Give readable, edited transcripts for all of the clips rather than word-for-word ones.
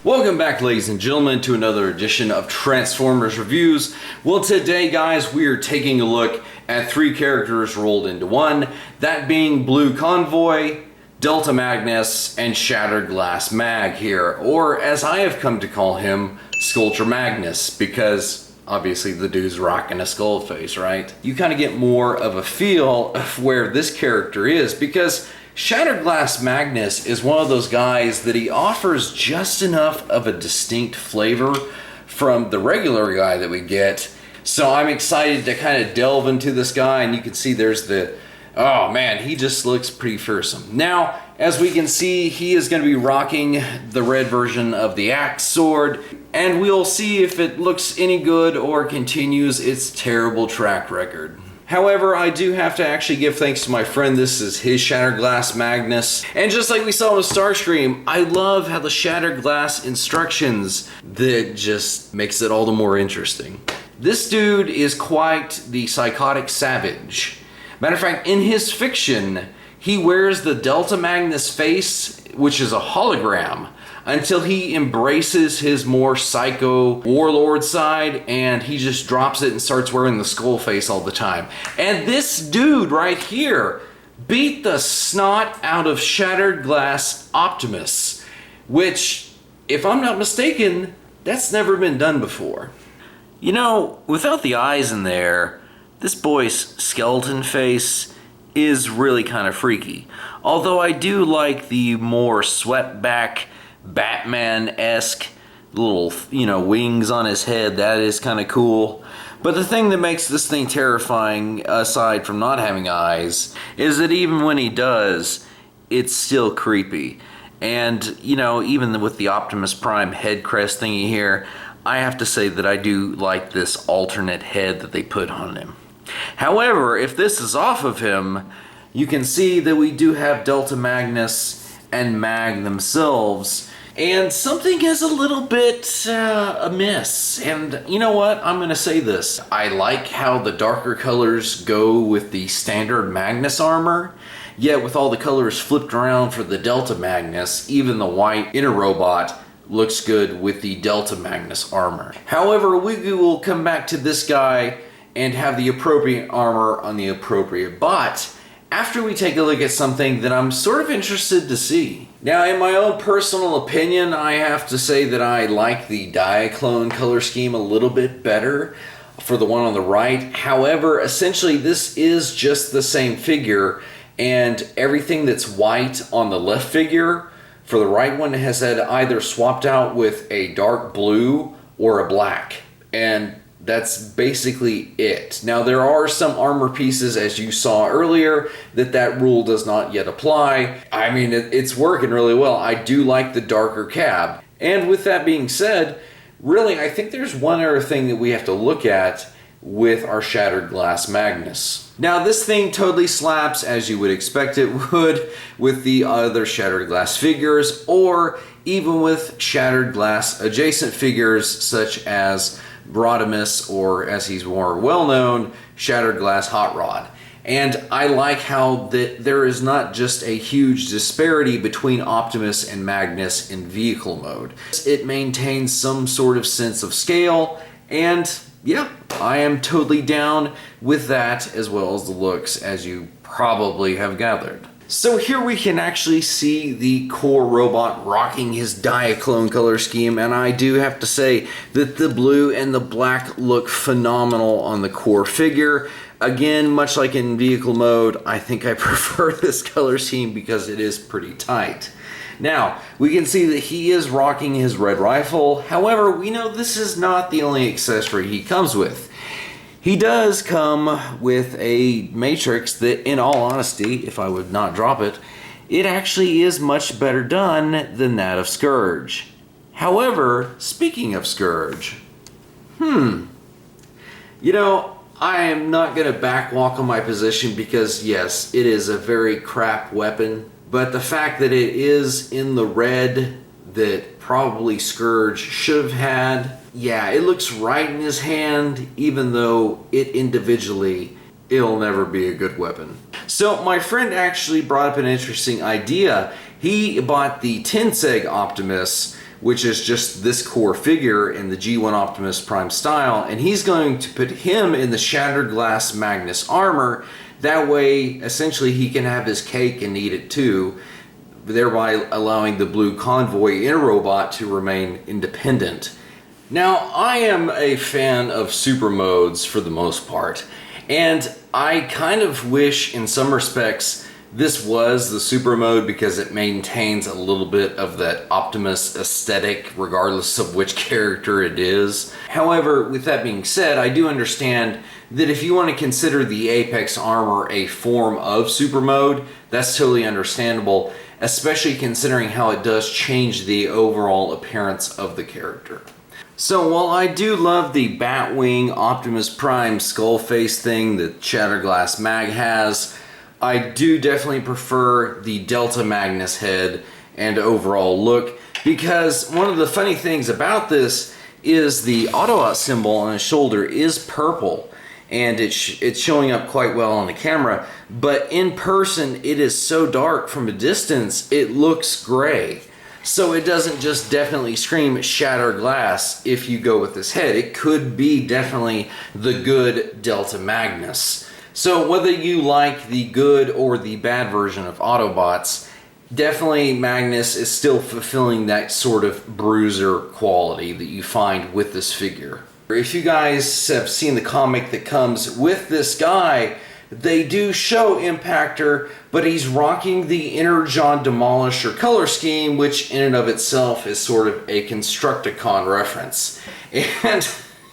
Welcome back, ladies and gentlemen, to another edition of Transformers Reviews. Well, today, guys, we are taking a look at three characters rolled into one, that being Blue Convoy, Delta Magnus, and Shattered Glass Mag here, or as I have come to call him, Skulltra Magnus, because obviously the dude's rocking a skull face, right? You kind of get more of a feel of where this character is, because Shattered Glass Magnus is one of those guys that he offers just enough of a distinct flavor from the regular guy that we get. So I'm excited to kind of delve into this guy, and you can see there's the, oh man, he just looks pretty fearsome. Now, as we can see, he is going to be rocking the red version of the axe sword, and we'll see if it looks any good or continues its terrible track record. However, I do have to actually give thanks to my friend. This is his Shattered Glass Magnus. And just like we saw with Starscream, I love how the Shattered Glass instructions, that just makes it all the more interesting. This dude is quite the psychotic savage. Matter of fact, in his fiction, he wears the Delta Magnus face, which is a hologram, until he embraces his more psycho warlord side, and he just drops it and starts wearing the skull face all the time. And this dude right here beat the snot out of Shattered Glass Optimus, which, if I'm not mistaken, that's never been done before. You know, without the eyes in there, this boy's skeleton face is really kind of freaky. Although I do like the more swept back Batman-esque little, wings on his head. That is kind of cool. But the thing that makes this thing terrifying, aside from not having eyes, is that even when he does, it's still creepy. And, even with the Optimus Prime head crest thingy here, I have to say that I do like this alternate head that they put on him. However, if this is off of him, you can see that we do have Delta Magnus and Mag themselves, and something is a little bit amiss. And you know what? I'm going to say this. I like how the darker colors go with the standard Magnus armor, yet with all the colors flipped around for the Delta Magnus, even the white inner robot looks good with the Delta Magnus armor. However, we will come back to this guy and have the appropriate armor on the appropriate bot after we take a look at something that I'm sort of interested to see. Now, in my own personal opinion, I have to say that I like the Diaclone color scheme a little bit better for the one on the right. However, essentially this is just the same figure, and everything that's white on the left figure for the right one has had either swapped out with a dark blue or a black. And that's basically it. Now, there are some armor pieces, as you saw earlier, that rule does not yet apply. I mean, it's working really well. I do like the darker cab. And with that being said, really, I think there's one other thing that we have to look at with our Shattered Glass Magnus. Now, this thing totally slaps, as you would expect it would, with the other Shattered Glass figures, or even with Shattered Glass adjacent figures, such as Rodimus, or as he's more well known, Shattered Glass Hot Rod. And I like how there is not just a huge disparity between Optimus and Magnus in vehicle mode. It maintains some sort of sense of scale, and yeah, I am totally down with that, as well as the looks, as you probably have gathered. So here we can actually see the core robot rocking his Diaclone color scheme, and I do have to say that the blue and the black look phenomenal on the core figure. Again, much like in vehicle mode, I think I prefer this color scheme because it is pretty tight. Now, we can see that he is rocking his red rifle. However, we know this is not the only accessory he comes with. He does come with a matrix that, in all honesty, if I would not drop it, it actually is much better done than that of Scourge. However, speaking of Scourge, I am not going to backwalk on my position because, yes, it is a very crap weapon, but the fact that it is in the red that probably Scourge should have had, yeah, it looks right in his hand, even though it individually, it'll never be a good weapon. So my friend actually brought up an interesting idea. He bought the Tenseg Optimus which is just this core figure in the G1 Optimus Prime style, and he's going to put him in the Shattered Glass Magnus armor. That way, essentially, he can have his cake and eat it too, thereby allowing the Blue Convoy inner robot to remain independent. Now, I am a fan of super modes for the most part, and I kind of wish in some respects this was the super mode because it maintains a little bit of that Optimus aesthetic regardless of which character it is. However, with that being said, I do understand that if you want to consider the Apex armor a form of super mode, that's totally understandable, especially considering how it does change the overall appearance of the character. So while I do love the Batwing Optimus Prime skull face thing that Shatterglass Mag has, I do definitely prefer the Delta Magnus head and overall look, because one of the funny things about this is the Autobot symbol on his shoulder is purple, and it's showing up quite well on the camera, but in person it is so dark from a distance it looks gray. So it doesn't just definitely scream shatter glass if you go with this head. It could be definitely the good Delta Magnus. So whether you like the good or the bad version of Autobots, definitely Magnus is still fulfilling that sort of bruiser quality that you find with this figure. If you guys have seen the comic that comes with this guy, they do show Impactor, but he's rocking the Energon Demolisher color scheme, which in and of itself is sort of a Constructicon reference. And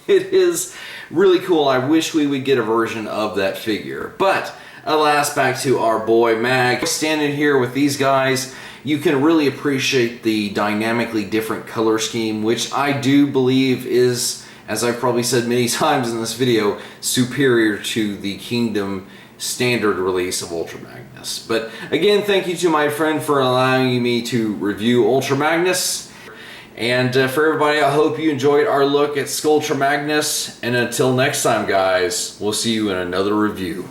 it is really cool. I wish we would get a version of that figure. But alas, back to our boy Mag. Standing here with these guys, you can really appreciate the dynamically different color scheme, which I do believe is, as I've probably said many times in this video, superior to the Kingdom standard release of Ultra Magnus. But again, thank you to my friend for allowing me to review Ultra Magnus. And for everybody, I hope you enjoyed our look at Skulltra Magnus. And until next time, guys, we'll see you in another review.